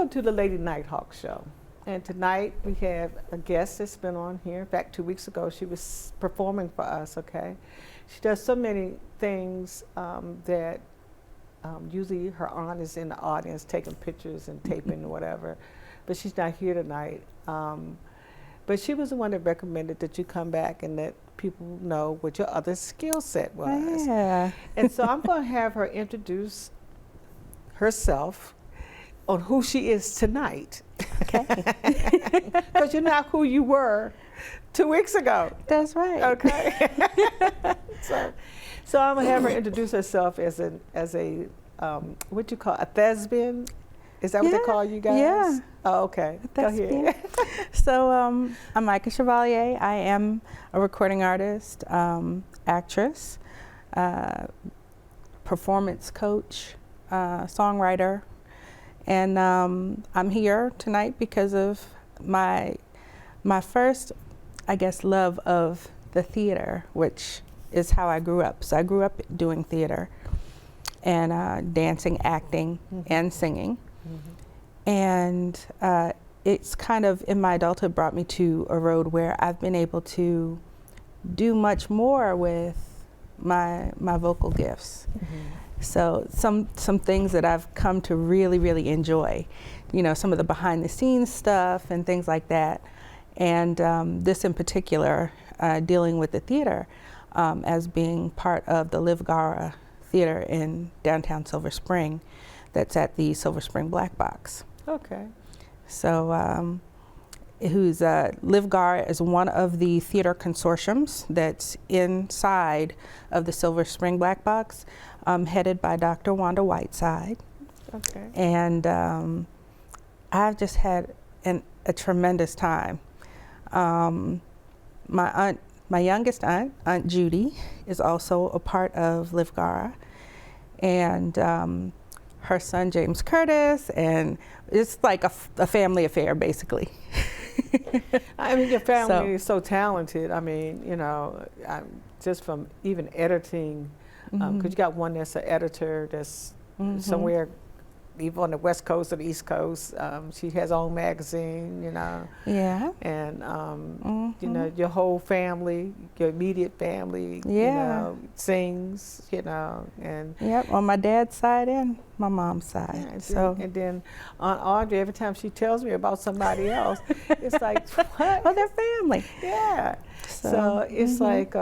Welcome to the Lady NightHawk show. And tonight we have a guest that's been on here. In fact, 2 weeks ago she was performing for us, okay? She does so many things that usually her aunt is in the audience taking pictures and taping or whatever, but she's not here tonight. But she was the one that recommended that you come back and let people know what your other skill set was. Yeah. And so I'm going to have her introduce herself on who she is tonight. Okay. Because you're not who you were 2 weeks ago. That's right. Okay. so I'm gonna have her introduce herself as a what you call a thespian? Is that what they call you guys? Yeah. Oh, okay. Go ahead. So I'm Micah Chevalier. I am a recording artist, actress, performance coach, songwriter, and I'm here tonight because of my first, I guess, love of the theater, which is how I grew up. So I grew up doing theater and dancing, acting, and singing. And it's kind of, in my adulthood, brought me to a road where I've been able to do much more with my vocal gifts. So some things that I've come to really, really enjoy, you know, some of the behind the scenes stuff and things like that. And this in particular, dealing with the theater as being part of the Liv Gara Theater in downtown Silver Spring that's at the Silver Spring Black Box. Okay. So Liv Gara is one of the theater consortiums that's inside of the Silver Spring Black Box, headed by Dr. Wanda Whiteside. Okay. And I've just had a tremendous time. My youngest aunt, Aunt Judy, is also a part of Liv Gara, and her son James Curtis, and it's like a family affair, basically. I mean, your family is so talented. I mean, you know, just from even editing, because you got one that's an editor that's somewhere, even on the West Coast or the East Coast. She has her own magazine, you know. Yeah. And, you know, your whole family, your immediate family, you know, sings, you know. And yep, on my dad's side and my mom's side. Yeah, and then Aunt Audrey, every time she tells me about somebody else, it's like, what? Oh, they're family. Yeah. So it's like,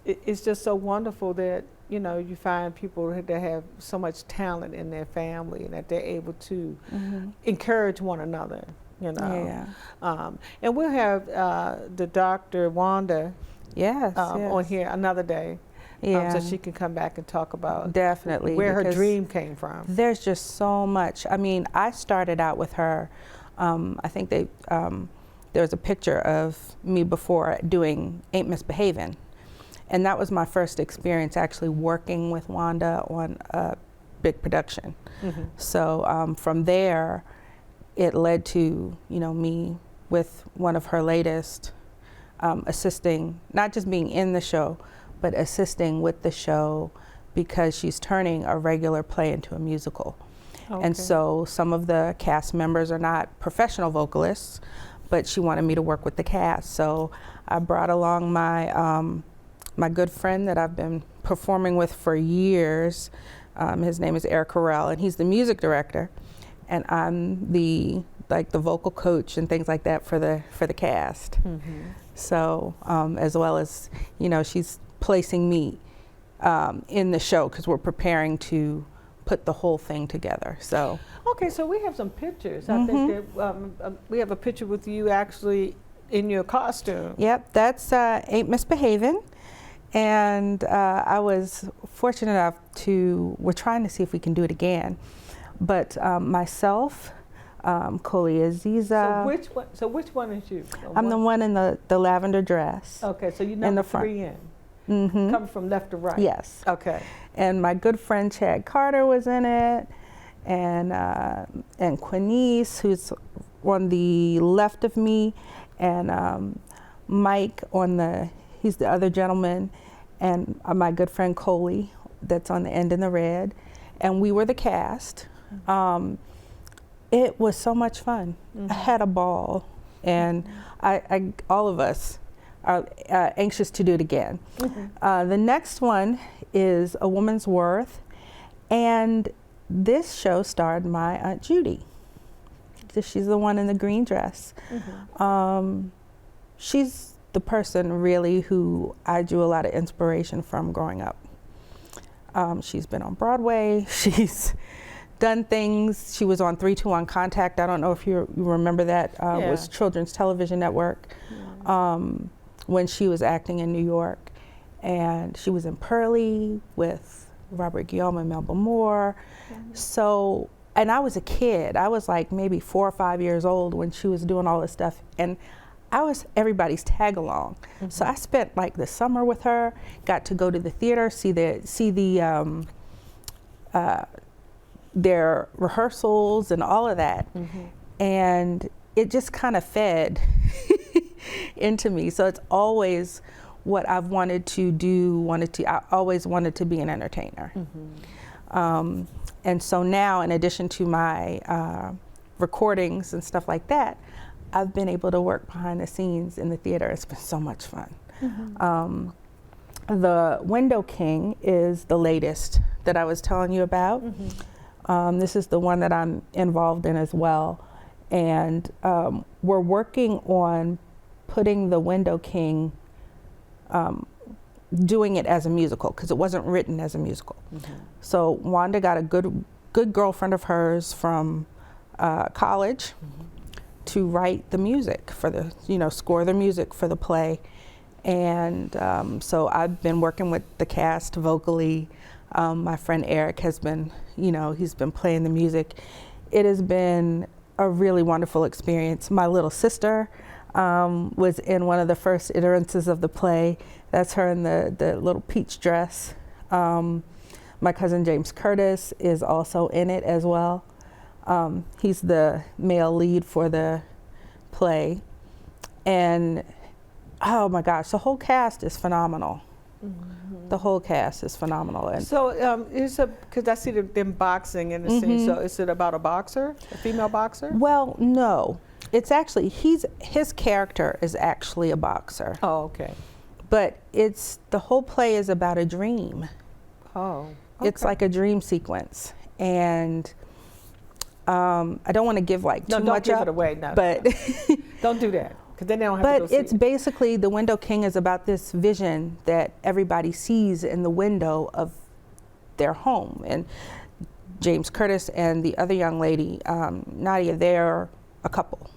it's just so wonderful that, you know, you find people that have so much talent in their family and that they're able to encourage one another, you know. Yeah. And we'll have the Dr. Wanda on here another day. So she can come back and talk about definitely where her dream came from. There's just so much. I mean, I started out with her. I think there's a picture of me before doing Ain't Misbehavin'. And that was my first experience actually working with Wanda on a big production. So from there, it led to, you know, me with one of her latest, assisting, not just being in the show, but assisting with the show because she's turning a regular play into a musical. Okay. And so some of the cast members are not professional vocalists, but she wanted me to work with the cast. So I brought along my good friend that I've been performing with for years. His name is Eric Carell, and he's the music director, and I'm the vocal coach and things like that for the cast. So as well as, you know, she's placing me in the show because we're preparing to put the whole thing together. So okay, so we have some pictures. I think that we have a picture with you actually in your costume. Yep, that's Ain't Misbehavin'. And I was fortunate enough we're trying to see if we can do it again, but myself, Koli Aziza. So which one is you? I'm the one in the lavender dress. Okay, so you're number 3 in. Coming from left to right. Yes. Okay. And my good friend Chad Carter was in it, and Quinice, who's on the left of me, and Mike he's the other gentleman, and my good friend Coley, that's on the end in the red, and we were the cast. It was so much fun. I had a ball, and all of us are anxious to do it again. The next one is A Woman's Worth, and this show starred my Aunt Judy. She's the one in the green dress. She's the person really who I drew a lot of inspiration from growing up. She's been on Broadway. She's done things. She was on 3-2-1 Contact. I don't know if you remember that. It was Children's Television Network when she was acting in New York. And she was in Pearly with Robert Guillaume and Melba Moore. So, and I was a kid. I was like maybe 4 or 5 years old when she was doing all this stuff. And I was everybody's tag along. So I spent like the summer with her, got to go to the theater, see their rehearsals and all of that. And it just kind of fed into me. So it's always what I've wanted to do, I always wanted to be an entertainer. And so now, in addition to my recordings and stuff like that, I've been able to work behind the scenes in the theater. It's been so much fun. The Window King is the latest that I was telling you about. This is the one that I'm involved in as well. And we're working on putting the Window King, doing it as a musical, because it wasn't written as a musical. So Wanda got a good girlfriend of hers from college to write the music for the, score the music for the play. And so I've been working with the cast vocally. My friend Eric has been, he's been playing the music. It has been a really wonderful experience. My little sister was in one of the first iterations of the play. That's her in the little peach dress. My cousin James Curtis is also in it as well. He's the male lead for the play. And oh my gosh, the whole cast is phenomenal. The whole cast is phenomenal. And so because I see them boxing in the scene, so is it about a boxer, a female boxer? Well, no. It's actually, his character is actually a boxer. Oh, okay. But the whole play is about a dream. Oh, okay. It's like a dream sequence. And I don't want to give too much up. Don't give it away. No, but no. Don't do that, because then they don't have to go see it's basically, the Window King is about this vision that everybody sees in the window of their home. And James Curtis and the other young lady, Nadia, they're a couple.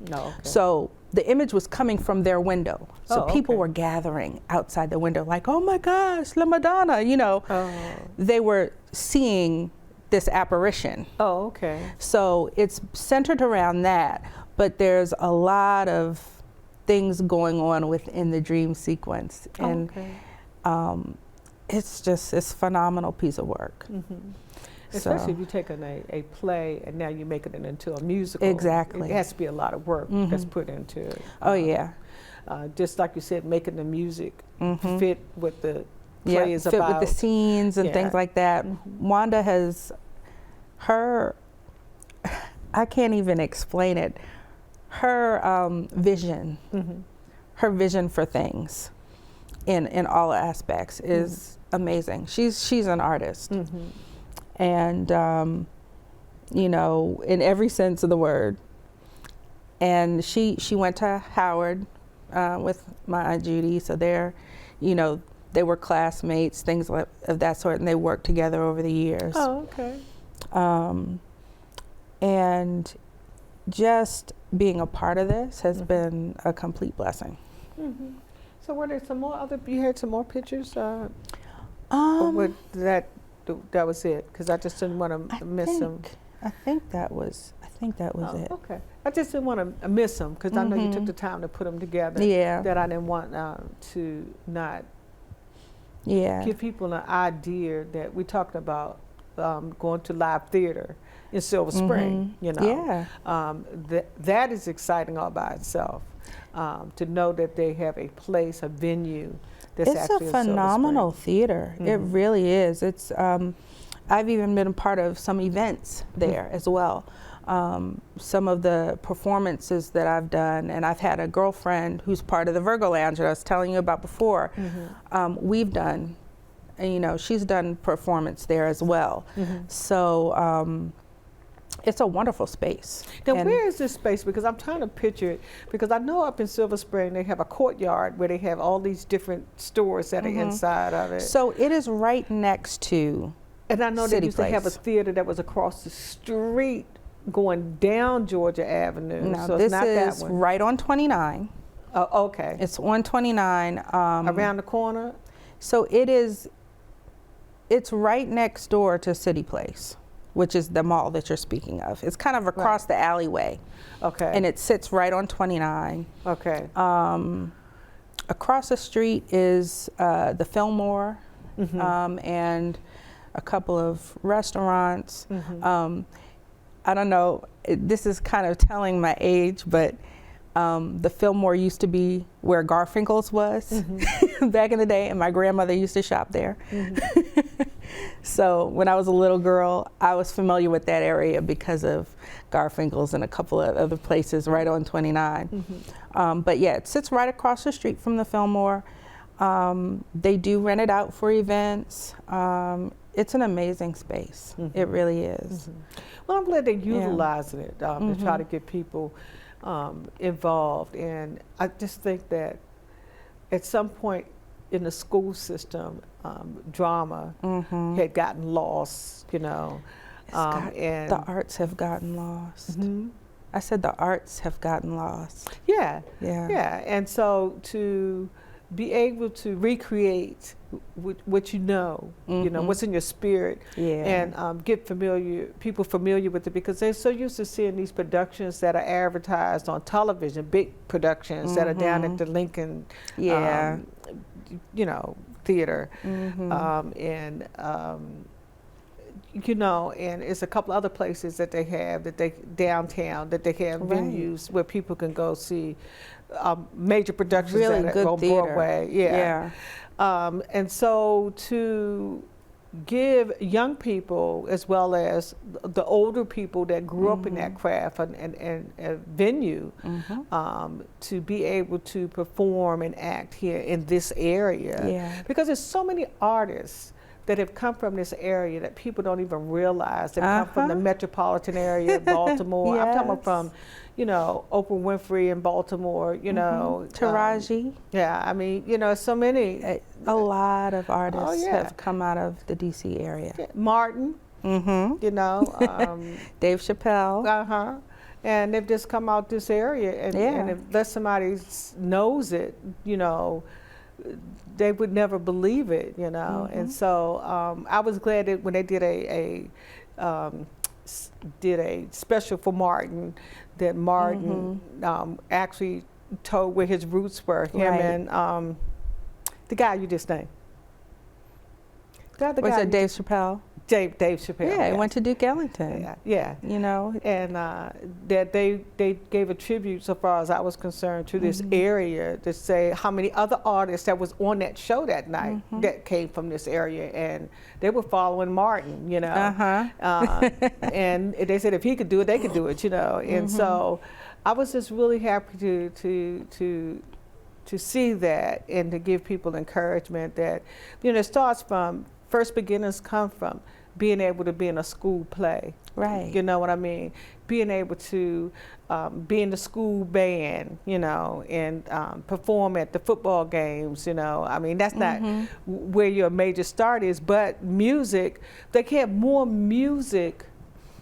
No, okay. So the image was coming from their window. So people were gathering outside the window like, oh my gosh, La Madonna, They were seeing this apparition. Oh, okay. So it's centered around that, but there's a lot of things going on within the dream sequence. And it's a phenomenal piece of work. Especially if you take a play and now you make it into a musical. Exactly. It has to be a lot of work that's put into it. Oh yeah. Just like you said, making the music fit with the play is fit about. with the scenes and things like that. Wanda has I can't even explain it. Her vision, her vision for things in all aspects is amazing. She's an artist. And, in every sense of the word. And she went to Howard with my Aunt Judy, so they were classmates, things of that sort, and they worked together over the years. Oh, okay. And just being a part of this has been a complete blessing. So were there you had some more pictures? Or that was it, because I just didn't want to miss them. I think that was it. Okay. I just didn't want to miss them, because I know you took the time to put them together. Yeah. That I didn't want to not give people an idea that we talked about going to live theater in Silver Spring. Yeah. That is exciting all by itself. To know that they have a place, a venue. It's a phenomenal theater. It really is. It's I've even been a part of some events there as well. some of the performances that I've done, and I've had a girlfriend who's part of the Virgo Lounge that I was telling you about before. We've done, and, you know, she's done performance there as well. So it's a wonderful space. Now, where is this space? Because I'm trying to picture it, because I know up in Silver Spring they have a courtyard where they have all these different stores that are inside of it. So it is right next to And I know they used to have a theater that was across the street going down Georgia Avenue. Now, so this it's not is that one. right on 29. Oh, okay. It's on 29. Around the corner? So it's right next door to City Place, which is the mall that you're speaking of. It's kind of across the alleyway. Okay. And it sits right on 29. Okay. Across the street is the Fillmore and a couple of restaurants. I don't know, this is kind of telling my age, but the Fillmore used to be where Garfinkel's was back in the day, and my grandmother used to shop there. So when I was a little girl, I was familiar with that area because of Garfinkel's and a couple of other places right on 29. But yeah, it sits right across the street from the Fillmore. They do rent it out for events. It's an amazing space. It really is. Well, I'm glad they're utilizing it to try to get people involved. And I just think that at some point in the school system, drama had gotten lost, you know. And the arts have gotten lost. I said the arts have gotten lost. Yeah. And so to be able to recreate what you know, what's in your spirit, and get people familiar with it, because they're so used to seeing these productions that are advertised on television, big productions that are down at the Lincoln, theater, and and it's a couple other places that they have downtown that they have venues where people can go see major productions really that good on theater. Broadway. And so to give young people as well as the older people that grew up in that craft and venue to be able to perform and act here in this area, because there's so many artists that have come from this area that people don't even realize. They've come from the metropolitan area of Baltimore. I'm talking about from, Oprah Winfrey in Baltimore, Taraji. I mean, so many. A lot of artists have come out of the D.C. area. Martin, Dave Chappelle. And they've just come out this area. And if somebody knows it, they would never believe it, And so I was glad that when they did a special for Martin, that Martin actually told where his roots were. Him and the guy you just named. Was it Dave Chappelle? Dave Chappelle. Yeah, he went to Duke Ellington. And that they gave a tribute, so far as I was concerned, to this area to say how many other artists that was on that show that night that came from this area, and they were following Martin, and they said if he could do it, they could do it, And so I was just really happy to see that and to give people encouragement that, it starts from, first beginners come from being able to be in a school play. Right. You know what I mean? Being able to be in the school band, and perform at the football games, I mean, that's not where your major start is, but music, they can have more music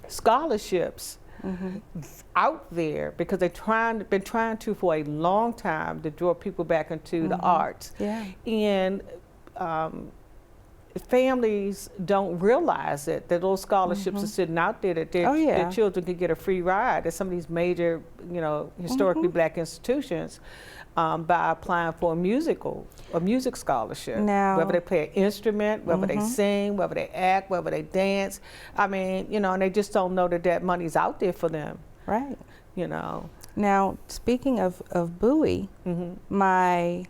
scholarships out there because they've been trying to for a long time to draw people back into the arts. And families don't realize that those scholarships are sitting out there, that their children could get a free ride at some of these major, historically black institutions by applying for a music scholarship. Now, whether they play an instrument, whether they sing, whether they act, whether they dance. I mean, and they just don't know that money's out there for them. Right. Now, speaking of Bowie, my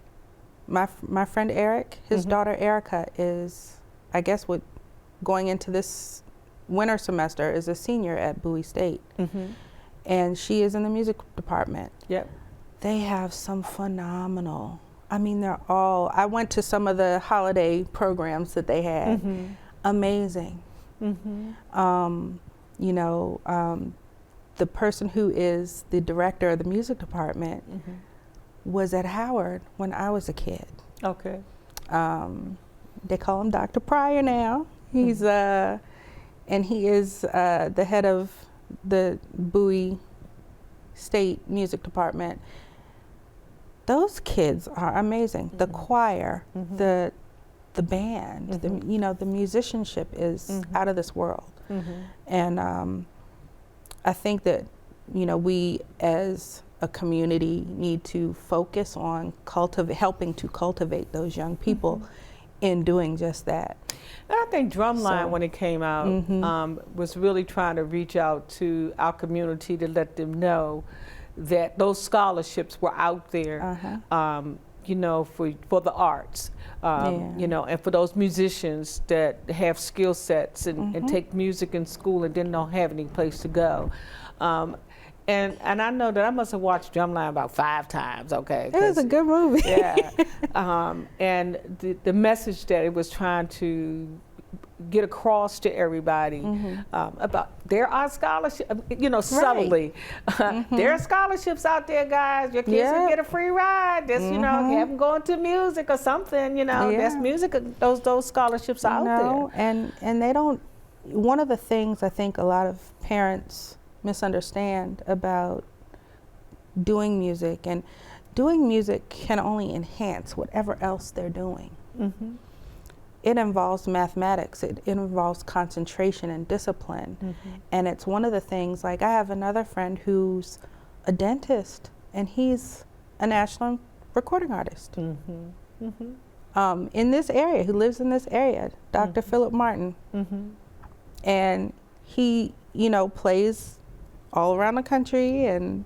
friend Eric, his daughter Erica is, I guess, going into this winter semester is a senior at Bowie State. And she is in the music department. Yep. They have some phenomenal, I mean, they're all, I went to some of the holiday programs that they had. Amazing. You know, the person who is the director of the music department was at Howard when I was a kid. Okay. They call him Dr. Pryor now. He's and he is the head of the Bowie State Music Department. Those kids are amazing. The choir, the band, the, you know, the musicianship is out of this world. And I think that, you know, we as a community need to focus on helping to cultivate those young people in doing just that. And I think Drumline, when it came out, was really trying to reach out to our community to let them know that those scholarships were out there, you know, for the arts, you know, and for those musicians that have skill sets and take music in school and then don't have any place to go. And I know that I must have watched Drumline about 5 times, okay? It was a good movie. Yeah. And the message that it was trying to get across to everybody about there are scholarships, you know, subtly. There are scholarships out there, guys. Your kids can get a free ride. Just, you know, have them going to music or something, you know. There's music, those scholarships out there. And they don't, one of the things I think a lot of parents misunderstand about doing music, and doing music can only enhance whatever else they're doing. It involves mathematics, it involves concentration and discipline. And it's one of the things, like I have another friend who's a dentist and he's a national recording artist. In this area, who lives in this area, Dr. Philip Martin. And he, you know, plays all around the country and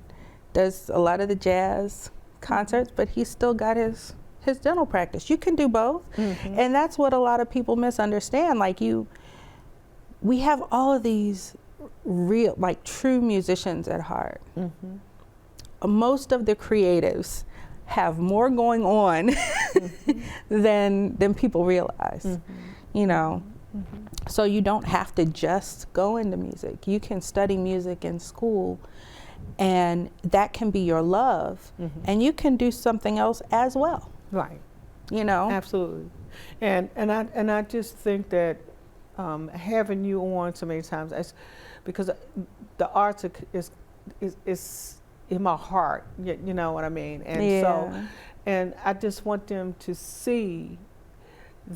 does a lot of the jazz concerts, but he's still got his dental practice. You can do both. And that's what a lot of people misunderstand. Like we have all of these real, like true musicians at heart. Most of the creatives have more going on than people realize, you know. So you don't have to just go into music. You can study music in school, and that can be your love, and you can do something else as well. Right. You know? Absolutely. And I just think that having you on so many times, because the arts is in my heart, you know what I mean? And so, and I just want them to see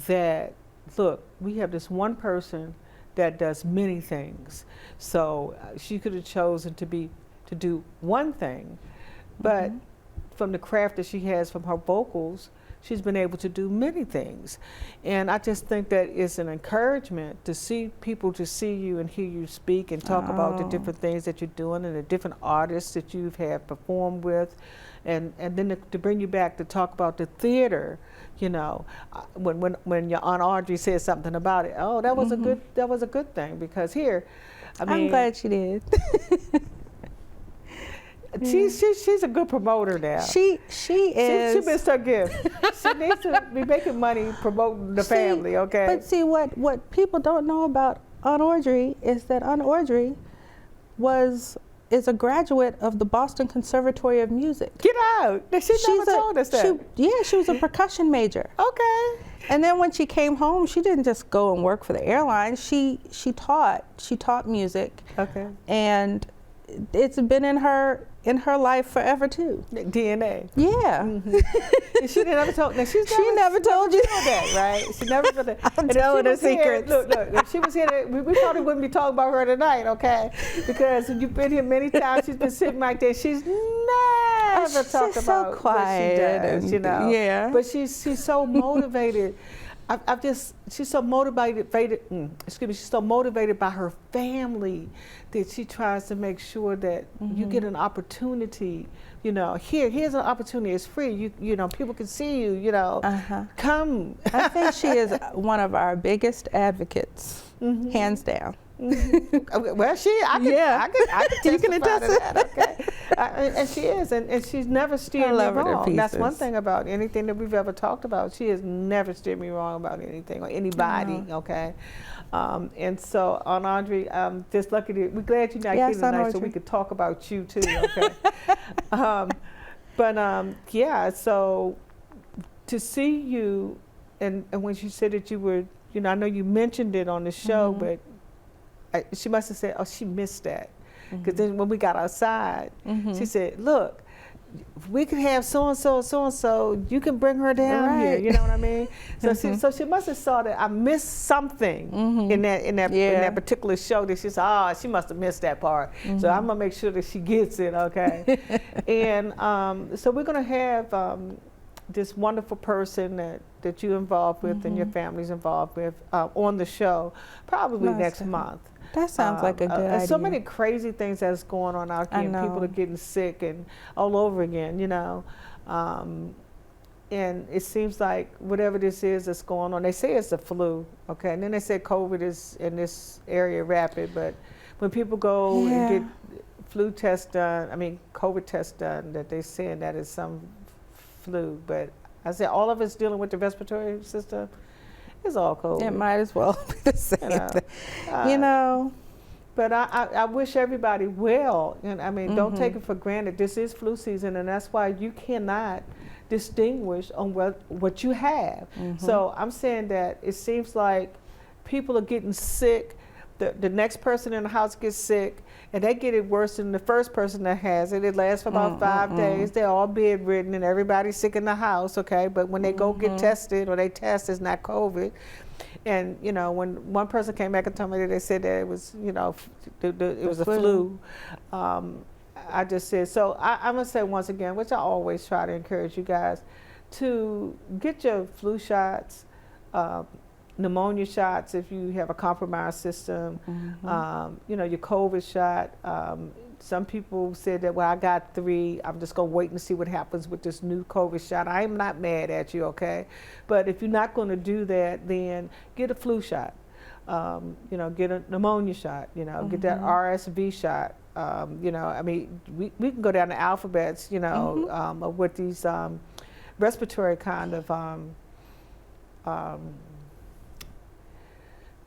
that, look, we have this one person that does many things. So she could have chosen to do one thing, but from the craft that she has from her vocals, she's been able to do many things. And I just think that it's an encouragement to see people, to see you and hear you speak and talk about the different things that you're doing and the different artists that you've had performed with. And then to bring you back to talk about the theater, you know, when your Aunt Audrey said something about it, oh, that was a good thing, because here, I mean, I'm glad she did. She's a good promoter now. She is. She missed her gift. She needs to be making money promoting the family, okay? But see, what people don't know about Aunt Audrey is that Aunt Audrey is a graduate of the Boston Conservatory of Music. Get out! She never told us that. She was a percussion major. Okay. And then when she came home, she didn't just go and work for the airlines. She taught music. Okay. And it's been in her life forever too. DNA. Yeah. And she never told. Now she never told you that, right? She never told that. I'm telling her secrets. Look, if she was here, we probably wouldn't be talking about her tonight, okay? Because you've been here many times. She's been sitting right there. She's never talked about what she does, you know. Yeah. But she's so motivated. She's so motivated. She's so motivated by her family that she tries to make sure that you get an opportunity. You know, here's an opportunity. It's free. You know, people can see you. You know, come. I think she is one of our biggest advocates, hands down. Well, I can You can testify to attest that, okay? And she is, and she's never steered me love her to wrong. That's one pieces. thing about anything that we've ever talked about. She has never steered me wrong about anything or anybody, okay? And so, Aunt Audrey, just lucky to, we're glad you're not here Yes, Aunt tonight so we Audrey. could talk about you too, okay? Yeah, so to see you, and when she said that you were, you know, I know you mentioned it on the show, but she must have said, oh, she missed that. Because then when we got outside, she said, look, we could have so-and-so, you can bring her down here, you know what I mean? So she must have saw that I missed something in that particular show that she said, she must have missed that part. So I'm gonna make sure that she gets it, okay? And so we're gonna have this wonderful person that you're involved with and your family's involved with on the show, probably next month. That sounds like a good idea. So many crazy things that's going on out here, and people are getting sick and all over again, you know. And it seems like whatever this is that's going on, they say it's the flu, okay? And then they say COVID is in this area rapid, but when people go and get flu test done, COVID test done, that they're saying that is some flu. But I said all of us dealing with the respiratory system, it's all COVID. It might as well be the same thing. You know. But I wish everybody well. And don't take it for granted. This is flu season, and that's why you cannot distinguish on what you have. So I'm saying that it seems like people are getting sick. The next person in the house gets sick, and they get it worse than the first person that has it. It lasts for about 5 days. They're all bedridden, and everybody's sick in the house, okay? But when they go get tested, or they test, it's not COVID. And, you know, when one person came back and told me that they said that it was, you know, it was a flu, I just said, so I'm going to say once again, which I always try to encourage you guys, to get your flu shots, pneumonia shots if you have a compromised system, you know, your COVID shot. Some people said that, well, I got 3. I'm just going to wait and see what happens with this new COVID shot. I am not mad at you, okay? But if you're not going to do that, then get a flu shot. You know, get a pneumonia shot, you know, get that RSV shot. You know, we can go down the alphabets, you know, of what these respiratory kind of,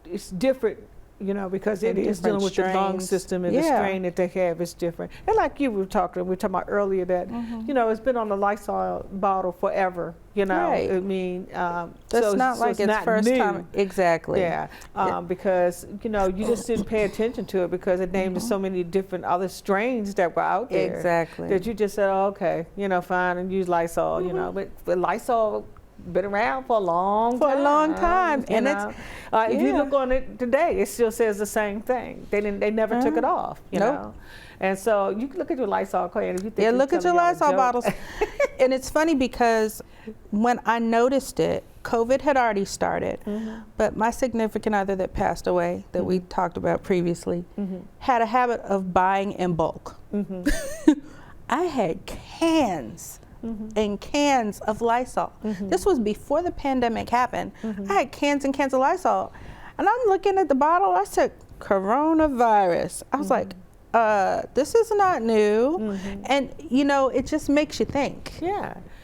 it's different, you know, because it is dealing with the lung system, and the strain that they have is different. And like you were talking about earlier, that you know, it's been on the Lysol bottle forever. You know, so not like it's first time. Exactly. Yeah, because you know, you just didn't pay attention to it because it named so many different other strains that were out there. Exactly. That you just said, oh, okay, you know, fine, and use Lysol. You know, but Lysol been around for a long time. And know? If you look on it today, it still says the same thing. They never took it off, you know. And so you can look at your Lysol can, if you think look at your Lysol bottles. And it's funny because when I noticed it, COVID had already started, but my significant other that passed away, that we talked about previously, had a habit of buying in bulk. I had cans and cans of Lysol. This was before the pandemic happened. I had cans and cans of Lysol. And I'm looking at the bottle, I said, coronavirus. I was like, this is not new. And, you know, it just makes you think.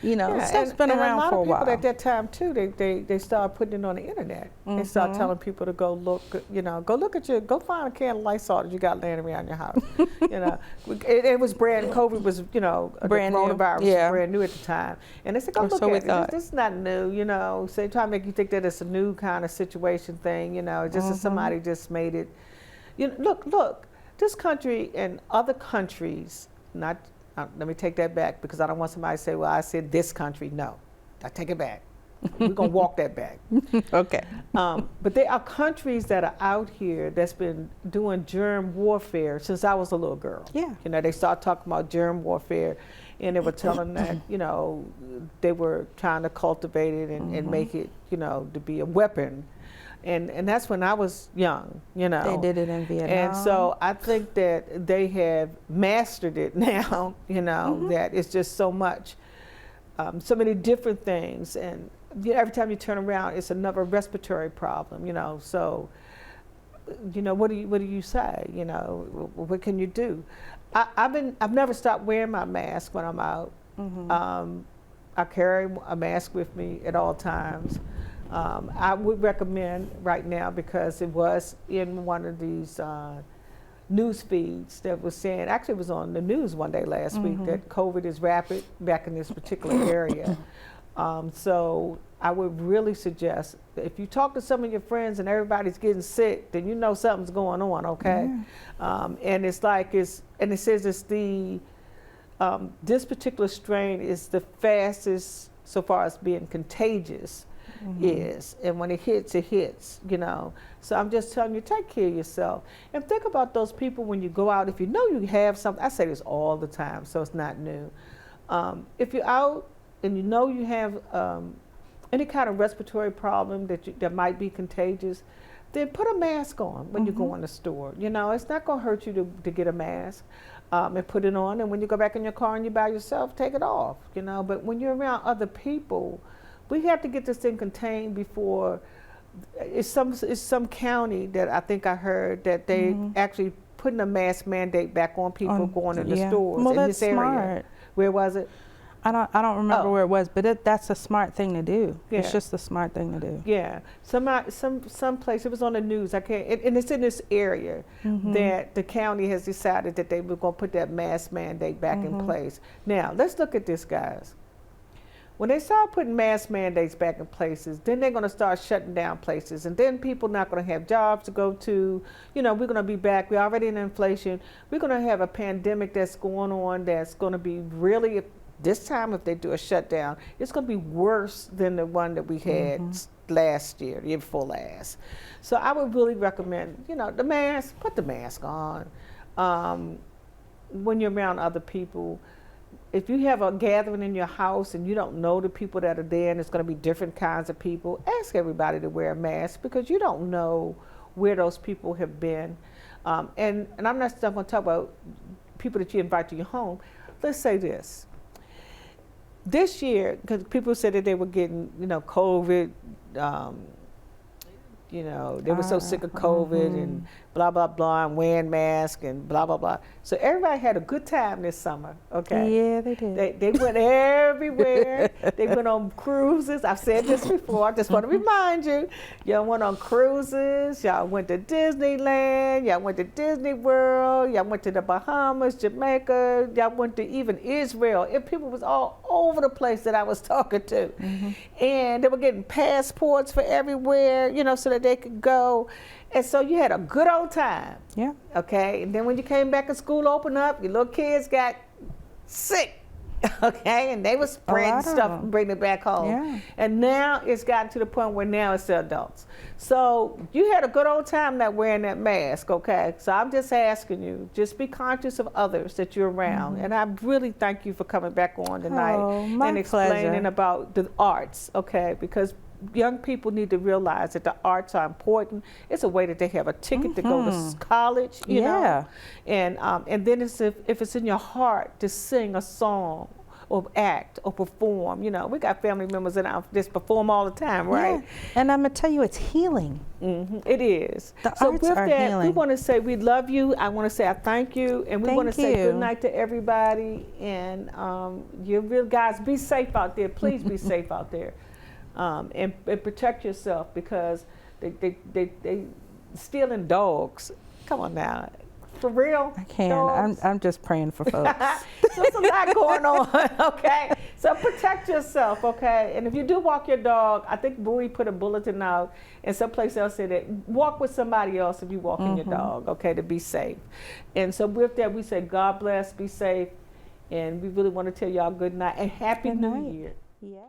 You know, stuff's been around for a while. And a lot of people at that time, too, they started putting it on the internet. They started telling people to go look, you know, go find a can of Lysol that you got laying around your house. You know, it was COVID was, you know, brand coronavirus new. was brand new at the time. And they said, go look at it. This is not new, you know. So they try to make you think that it's a new kind of situation thing, you know, just as somebody just made it. You know, look, this country and other countries, let me take that back because I don't want somebody to say, well, I said this country. No, I take it back. We're going to walk that back. Okay. But there are countries that are out here that's been doing germ warfare since I was a little girl. You know, they started talking about germ warfare, and they were telling that, you know, they were trying to cultivate it and make it, you know, to be a weapon. And that's when I was young, you know. They did it in Vietnam. And so I think that they have mastered it now, you know, that it's just so much, so many different things. And every time you turn around, it's another respiratory problem, you know. So you know, what do you say? You know, what can you do? I've never stopped wearing my mask when I'm out. I carry a mask with me at all times. I would recommend right now, because it was in one of these news feeds that was saying, actually it was on the news one day last week, that COVID is rapid back in this particular area. So I would really suggest, if you talk to some of your friends and everybody's getting sick, then you know something's going on, okay? And it's like, and it says it's the, this particular strain is the fastest so far as being contagious is. And when it hits, you know. So I'm just telling you, take care of yourself. And think about those people when you go out. If you know you have something, I say this all the time, so it's not new. If you're out and you know you have any kind of respiratory problem that might be contagious, then put a mask on when you go in the store. You know, it's not going to hurt you to get a mask. And put it on, and when you go back in your car and you're by yourself, take it off, you know. But when you're around other people, we have to get this thing contained before. It's some county that I think I heard that they actually putting a mask mandate back on people going in the stores well, in that's this area. Smart. Where was it? I don't remember where it was, but that's a smart thing to do. Yeah. It's just a smart thing to do. Yeah, some place, it was on the news. I can't, and it's in this area that the county has decided that they were going to put that mask mandate back in place. Now let's look at this, guys. When they start putting mask mandates back in places, then they're going to start shutting down places, and then people not going to have jobs to go to. You know, we're going to be back. We're already in inflation. We're going to have a pandemic that's going on that's going to be really. This time, if they do a shutdown, it's going to be worse than the one that we had last year, the year before last. So I would really recommend, you know, the mask, put the mask on. When you're around other people, if you have a gathering in your house and you don't know the people that are there and it's going to be different kinds of people, ask everybody to wear a mask, because you don't know where those people have been. And I'm not going to talk about people that you invite to your home. Let's say this. This year, because people said that they were getting, you know, COVID, you know, they were so sick of COVID and blah, blah, blah, and wearing masks and blah, blah, blah. So everybody had a good time this summer, okay? Yeah, they did. They went everywhere. They went on cruises. I've said this before. I just want to remind you. Y'all went on cruises. Y'all went to Disneyland. Y'all went to Disney World. Y'all went to the Bahamas, Jamaica. Y'all went to even Israel. And people was all over the place that I was talking to. And they were getting passports for everywhere, you know, so that they could go. And so you had a good old time. Yeah. Okay. And then when you came back and school opened up, your little kids got sick. Okay. And they were spreading stuff and bringing it back home. Yeah. And now it's gotten to the point where now it's the adults. So you had a good old time not wearing that mask. Okay. So I'm just asking you, just be conscious of others that you're around. And I really thank you for coming back on tonight and explaining about the arts. Okay. Because young people need to realize that the arts are important. It's a way that they have a ticket to go to college, you know. And then it's if it's in your heart to sing a song or act or perform, you know. We got family members that just perform all the time, right? Yeah. And I'm gonna tell you, it's healing. It is. So with that, we want to say we love you. I want to say I thank you, and we want to say good night to everybody. And you real guys, be safe out there. Please be safe out there. And protect yourself, because they stealing dogs. Come on now, for real. I can't. I'm just praying for folks. So there's a lot going on. Okay, so protect yourself. Okay, and if you do walk your dog, I think Bowie put a bulletin out, and someplace else said that walk with somebody else if you walking your dog. Okay, to be safe. And so with that, we say God bless, be safe, and we really want to tell y'all good night and happy New Year. Yeah.